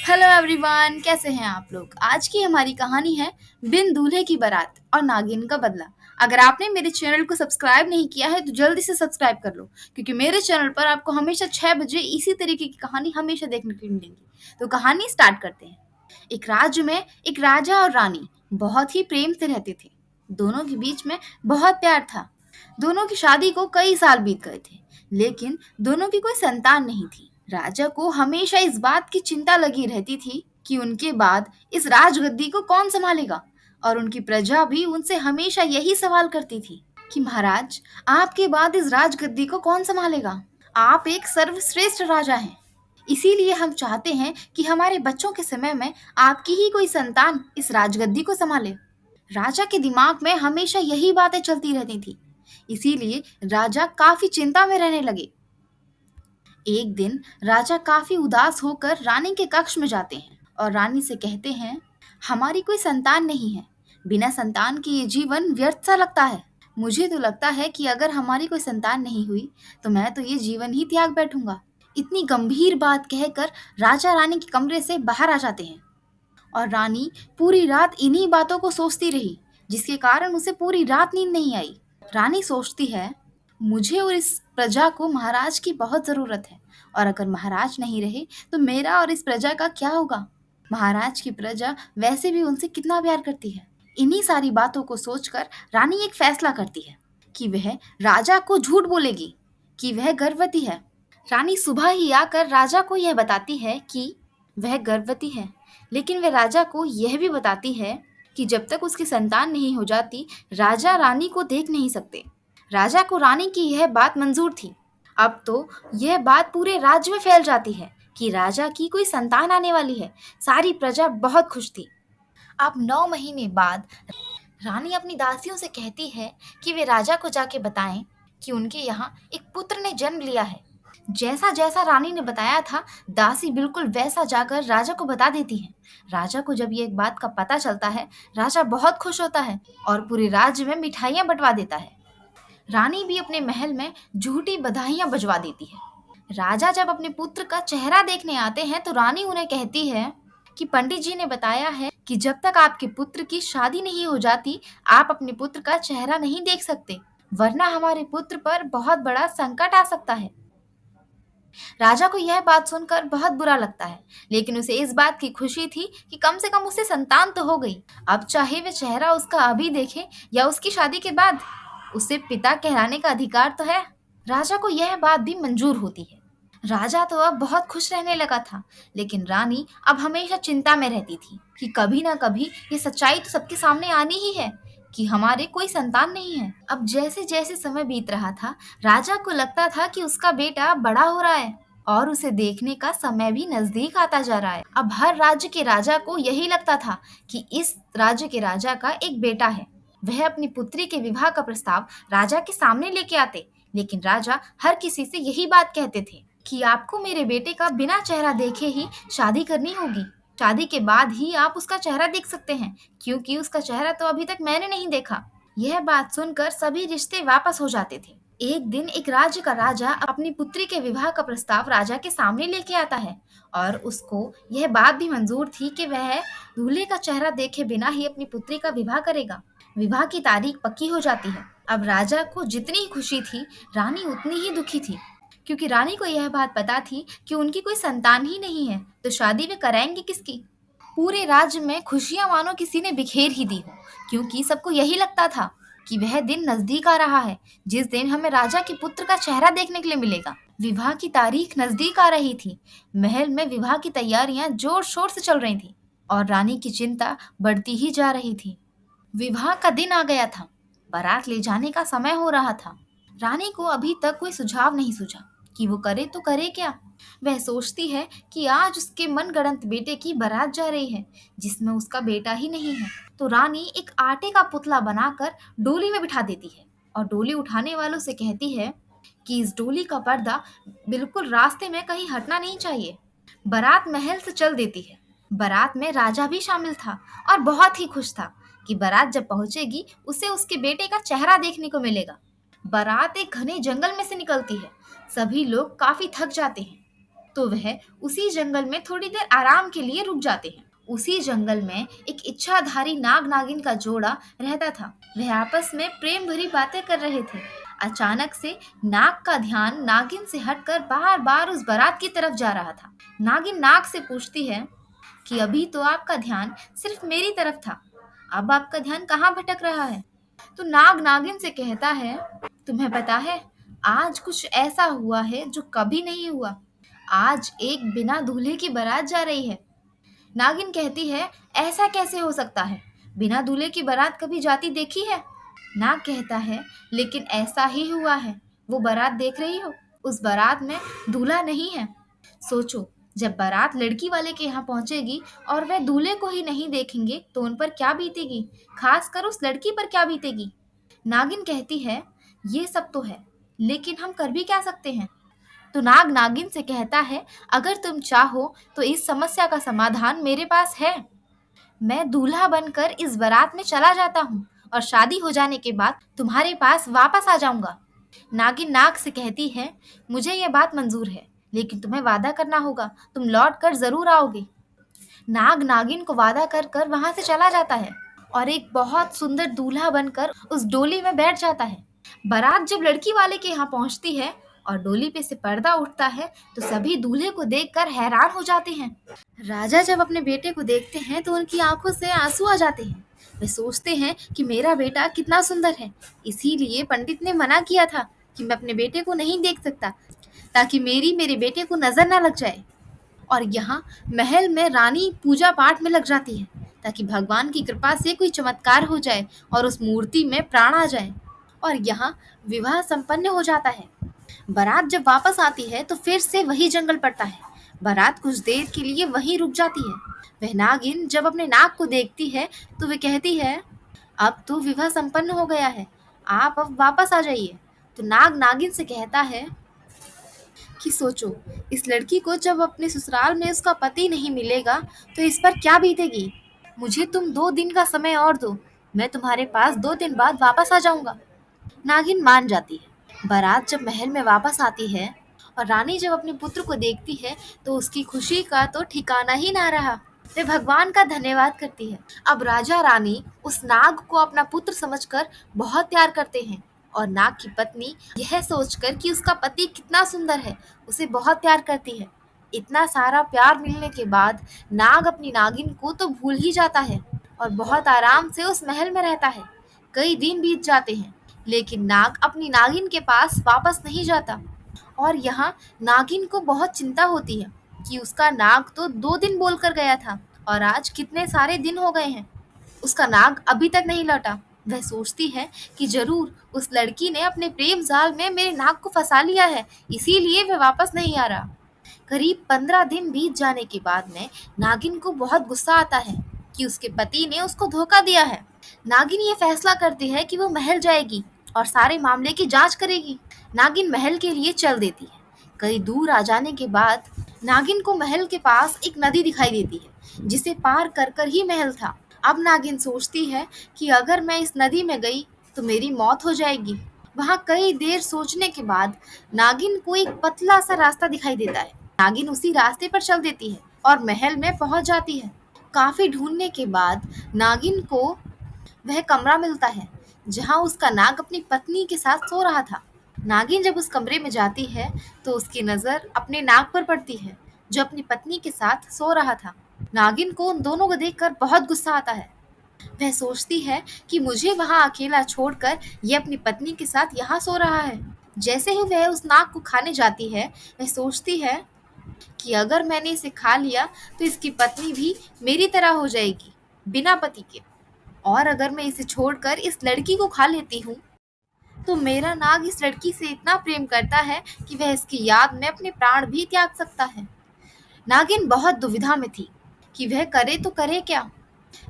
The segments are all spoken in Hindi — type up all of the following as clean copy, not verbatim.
हेलो एवरीवन, कैसे हैं आप लोग। आज की हमारी कहानी है बिन दूल्हे की बारात और नागिन का बदला। अगर आपने मेरे चैनल को सब्सक्राइब नहीं किया है तो जल्दी से सब्सक्राइब कर लो, क्योंकि मेरे चैनल पर आपको हमेशा 6 बजे इसी तरीके की कहानी हमेशा देखने को मिलेंगी। तो कहानी स्टार्ट करते हैं। एक राज्य में एक राजा और रानी बहुत ही प्रेम से रहते थे। दोनों के बीच में बहुत प्यार था। दोनों की शादी को कई साल बीत गए थे, लेकिन दोनों की कोई संतान नहीं थी। राजा को हमेशा इस बात की चिंता लगी रहती थी कि उनके बाद इस राजगद्दी को कौन संभालेगा, और उनकी प्रजा भी उनसे हमेशा यही सवाल करती थी कि महाराज, आपके बाद इस राजगद्दी को कौन संभालेगा। आप एक सर्वश्रेष्ठ राजा हैं, इसीलिए हम चाहते हैं कि हमारे बच्चों के समय में आपकी ही कोई संतान इस राजगद्दी को संभाले। राजा के दिमाग में हमेशा यही बातें चलती रहती थी, इसीलिए राजा काफी चिंता में रहने लगे। एक दिन राजा काफी उदास होकर रानी के कक्ष में जाते हैं और रानी से कहते हैं, हमारी कोई संतान नहीं है। बिना संतान के ये जीवन व्यर्थ सा लगता है। मुझे तो लगता है कि अगर हमारी कोई संतान नहीं हुई तो मैं तो ये जीवन ही त्याग बैठूंगा। इतनी गंभीर बात कहकर राजा रानी के कमरे से बाहर आ जाते हैं, और रानी पूरी रात इन्हीं बातों को सोचती रही, जिसके कारण उसे पूरी रात नींद नहीं आई। रानी सोचती है, मुझे और इस प्रजा को महाराज की बहुत जरूरत है, और अगर महाराज नहीं रहे तो मेरा और इस प्रजा का क्या होगा। महाराज की प्रजा वैसे भी उनसे कितना प्यार करती है। इन्हीं सारी बातों को सोचकर रानी एक फैसला करती है कि वह राजा को झूठ बोलेगी कि वह गर्भवती है। रानी सुबह ही आकर राजा को यह बताती है कि वह गर्भवती है, लेकिन वह राजा को यह भी बताती है कि जब तक उसकी संतान नहीं हो जाती, राजा रानी को देख नहीं सकते। राजा को रानी की यह बात मंजूर थी। अब तो यह बात पूरे राज्य में फैल जाती है कि राजा की कोई संतान आने वाली है। सारी प्रजा बहुत खुश थी। अब 9 महीने बाद रानी अपनी दासियों से कहती है कि वे राजा को जाके बताएं कि उनके यहाँ एक पुत्र ने जन्म लिया है। जैसा जैसा रानी ने बताया था, दासी बिल्कुल वैसा जाकर राजा को बता देती है। राजा को जब ये एक बात का पता चलता है, राजा बहुत खुश होता है और पूरे राज्य में मिठाइयाँ बंटवा देता है। रानी भी अपने महल में झूठी बधाइयाँ बजवा देती है। राजा जब अपने पुत्र का चेहरा देखने आते हैं तो रानी उन्हें कहती है कि पंडित जी ने बताया है कि जब तक आपके पुत्र की शादी नहीं हो जाती, आप अपने पुत्र का चेहरा नहीं देख सकते, वरना हमारे पुत्र पर बहुत बड़ा संकट आ सकता है। राजा को यह बात सुनकर बहुत बुरा लगता है, लेकिन उसे इस बात की खुशी थी कि कम से कम उसे संतान तो हो गई। अब चाहे वे चेहरा उसका अभी देखे या उसकी शादी के बाद, उसे पिता कहलाने का अधिकार तो है। राजा को यह बात भी मंजूर होती है। राजा तो अब बहुत खुश रहने लगा था, लेकिन रानी अब हमेशा चिंता में रहती थी कि कभी ना कभी ये सच्चाई तो सबके सामने आनी ही है कि हमारे कोई संतान नहीं है। अब जैसे जैसे समय बीत रहा था, राजा को लगता था कि उसका बेटा बड़ा हो रहा है और उसे देखने का समय भी नजदीक आता जा रहा है। अब हर राज्य के राजा को यही लगता था कि इस राज्य के राजा का एक बेटा है। वह अपनी पुत्री के विवाह का प्रस्ताव राजा के सामने लेके आते, लेकिन राजा हर किसी से यही बात कहते थे कि आपको मेरे बेटे का बिना चेहरा देखे ही शादी करनी होगी। शादी के बाद ही आप उसका चेहरा देख सकते हैं, क्योंकि उसका चेहरा तो अभी तक मैंने नहीं देखा। यह बात सुनकर सभी रिश्ते वापस हो जाते थे। एक दिन एक राज्य का राजा अपनी पुत्री के विवाह का प्रस्ताव राजा के सामने लेके आता है, और उसको यह बात भी मंजूर थी कि वह दूल्हे का चेहरा देखे बिना ही अपनी पुत्री का विवाह करेगा। विवाह की तारीख पक्की हो जाती है। अब राजा को जितनी खुशी थी, रानी उतनी ही दुखी थी, क्योंकि रानी को यह बात पता थी कि उनकी कोई संतान ही नहीं है, तो शादी वे कराएंगे किसकी। पूरे राज्य में खुशियां मानो किसी ने बिखेर ही दी हो, क्योंकि सबको यही लगता था कि वह दिन नजदीक आ रहा है जिस दिन हमें राजा के पुत्र का चेहरा देखने के लिए मिलेगा। विवाह की तारीख नजदीक आ रही थी। महल में विवाह की तैयारियां जोर शोर से चल रही थी और रानी की चिंता बढ़ती ही जा रही थी। विवाह का दिन आ गया था। बारात ले जाने का समय हो रहा था। रानी को अभी तक कोई सुझाव नहीं सूझा कि वो करे तो करे क्या। वह सोचती है कि आज उसके मनगढ़ंत बेटे की बारात जा रही है, जिसमें उसका बेटा ही नहीं है। तो रानी एक आटे का पुतला बनाकर डोली में बिठा देती है और डोली उठाने वालों से कहती है कि इस डोली का पर्दा बिल्कुल रास्ते में कहीं हटना नहीं चाहिए। बारात महल से चल देती है। बारात में राजा भी शामिल था और बहुत ही खुश था कि बारात जब पहुंचेगी उसे उसके बेटे का चेहरा देखने को मिलेगा। बारात एक घने जंगल में से निकलती है। सभी लोग काफी थक जाते हैं, तो वह उसी जंगल में थोड़ी देर आराम के लिए रुक जाते हैं। उसी जंगल में एक इच्छाधारी नाग नागिन का जोड़ा रहता था। वह आपस में प्रेम भरी बातें कर रहे थे। अचानक से नाग का ध्यान नागिन से हटकर बार बार उस बारात की तरफ जा रहा था। नागिन नाग से पूछती है कि अभी तो आपका ध्यान सिर्फ मेरी तरफ था, अब आपका ध्यान कहाँ भटक रहा है? तो नाग नागिन से कहता है, तुम्हें पता है, आज कुछ ऐसा हुआ है जो कभी नहीं हुआ। आज एक बिना दूल्हे की बारात जा रही है। नागिन कहती है, ऐसा कैसे हो सकता है? बिना दूल्हे की बारात कभी जाती देखी है? नाग कहता है, लेकिन ऐसा ही हुआ है। वो बारात देख रही हो, उस बारात में दूल्हा नहीं है। सोचो, जब बारात लड़की वाले के यहाँ पहुंचेगी और वह दूल्हे को ही नहीं देखेंगे तो उन पर क्या बीतेगी, खासकर उस लड़की पर क्या बीतेगी। नागिन कहती है, ये सब तो है, लेकिन हम कर भी क्या सकते हैं? तो नाग नागिन से कहता है, अगर तुम चाहो तो इस समस्या का समाधान मेरे पास है। मैं दूल्हा बनकर इस बारात में चला जाता हूँ और शादी हो जाने के बाद तुम्हारे पास वापस आ जाऊंगा। नागिन नाग से कहती है, मुझे यह बात मंजूर है, लेकिन तुम्हें वादा करना होगा, तुम लौट कर जरूर आओगे। नाग नागिन को वादा कर कर वहां से चला जाता है और एक बहुत सुंदर दूल्हा बनकर उस डोली में बैठ जाता है। बारात जब लड़की वाले के यहाँ पहुंचती है और डोली पे से पर्दा उठता है तो सभी दूल्हे को देखकर हैरान हो जाते हैं। राजा जब अपने बेटे को देखते हैं तो उनकी आंखों से आंसू आ जाते हैं। वे सोचते हैं कि मेरा बेटा कितना सुंदर है, इसीलिए पंडित ने मना किया था कि मैं अपने बेटे को नहीं देख सकता, ताकि मेरे बेटे को नजर ना लग जाए। और यहाँ महल में रानी पूजा पाठ में लग जाती है ताकि भगवान की कृपा से कोई चमत्कार हो जाए और उस मूर्ति में प्राण आ जाए। और यहाँ विवाह संपन्न हो जाता है। बारात जब वापस आती है तो फिर से वही जंगल पड़ता है। बारात कुछ देर के लिए वहीं रुक जाती है। वह नागिन जब अपने नाग को देखती है तो वह कहती है, अब तो विवाह संपन्न हो गया है, आप अब वापस आ जाइए। तो नाग नागिन से कहता है कि सोचो, इस लड़की को जब अपने ससुराल में उसका पति नहीं मिलेगा तो इस पर क्या बीतेगी। मुझे तुम 2 दिन का समय और दो, मैं तुम्हारे पास 2 दिन बाद वापस आ जाऊंगा। नागिन मान जाती है। बारात जब महल में वापस आती है और रानी जब अपने पुत्र को देखती है तो उसकी खुशी का तो ठिकाना ही ना रहा। वे भगवान का धन्यवाद करती है। अब राजा रानी उस नाग को अपना पुत्र समझकर बहुत प्यार करते हैं और नाग की पत्नी यह सोचकर कि उसका पति कितना सुंदर है उसे बहुत प्यार करती है। इतना सारा प्यार मिलने के बाद नाग अपनी नागिन को तो भूल ही जाता है और बहुत आराम से उस महल में रहता है। कई दिन बीत जाते हैं, लेकिन नाग अपनी नागिन के पास वापस नहीं जाता। और यहाँ नागिन को बहुत चिंता होती है कि उसका नाग तो 2 दिन बोलकर गया था और आज कितने सारे दिन हो गए हैं, उसका नाग अभी तक नहीं लौटा। वह सोचती है कि जरूर उस लड़की ने अपने प्रेम जाल में मेरे नाग को फंसा लिया है, इसीलिए वह वापस नहीं आ रहा। करीब 15 दिन बीत जाने के बाद में नागिन को बहुत गुस्सा आता है कि उसके पति ने उसको धोखा दिया है। नागिन ये फैसला करती है कि वो महल जाएगी और सारे मामले की जांच करेगी। नागिन महल के लिए चल देती है। कई दूर आ जाने के बाद नागिन को महल के पास एक नदी दिखाई देती है जिसे पार कर कर ही महल था। अब नागिन सोचती है कि अगर मैं इस नदी में गई तो मेरी मौत हो जाएगी। वहाँ कई देर सोचने के बाद नागिन को एक पतला सा रास्ता दिखाई देता है। नागिन उसी रास्ते पर चल देती है और महल में पहुंच जाती है। काफी ढूंढने के बाद नागिन को वह कमरा मिलता है जहां उसका नाग अपनी पत्नी के साथ सो रहा था। नागिन जब उस कमरे में जाती है तो उसकी नजर अपने नाग पर पड़ती है जो अपनी पत्नी के साथ सो रहा था। नागिन को उन दोनों को देखकर बहुत गुस्सा आता है। वह सोचती है कि मुझे वहां अकेला छोड़कर ये अपनी पत्नी के साथ यहाँ सो रहा है। जैसे ही वह उस नाग को खाने जाती है, वह सोचती है कि अगर मैंने इसे खा लिया तो इसकी पत्नी भी मेरी तरह हो जाएगी, बिना पति के। और अगर मैं इसे छोड़कर इस लड़की को खा लेती हूँ तो मेरा नाग इस लड़की से इतना प्रेम करता है कि वह इसकी याद में अपने प्राण भी त्याग सकता है। नागिन बहुत दुविधा में थी कि वह करे तो करे क्या।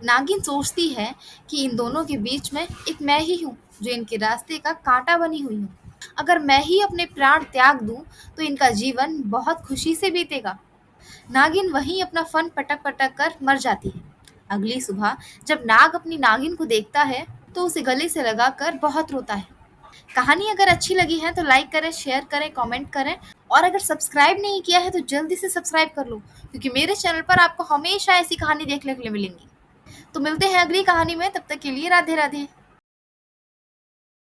नागिन सोचती है कि इन दोनों के बीच में एक मैं ही हूँ जो इनके रास्ते का कांटा बनी हुई हूँ। अगर मैं ही अपने प्राण त्याग दूं तो इनका जीवन बहुत खुशी से बीतेगा। नागिन वहीं अपना फन पटक पटक कर मर जाती है। अगली सुबह जब नाग अपनी नागिन को देखता है तो उसे गले से लगाकर बहुत रोता है। कहानी अगर अच्छी लगी है तो लाइक करें, शेयर करें, कमेंट करें और अगर सब्सक्राइब नहीं किया है तो जल्दी से सब्सक्राइब कर लो, क्योंकि मेरे चैनल पर आपको हमेशा ऐसी कहानी देखने के लिए मिलेंगी। तो मिलते हैं अगली कहानी में, तब तक के लिए राधे राधे।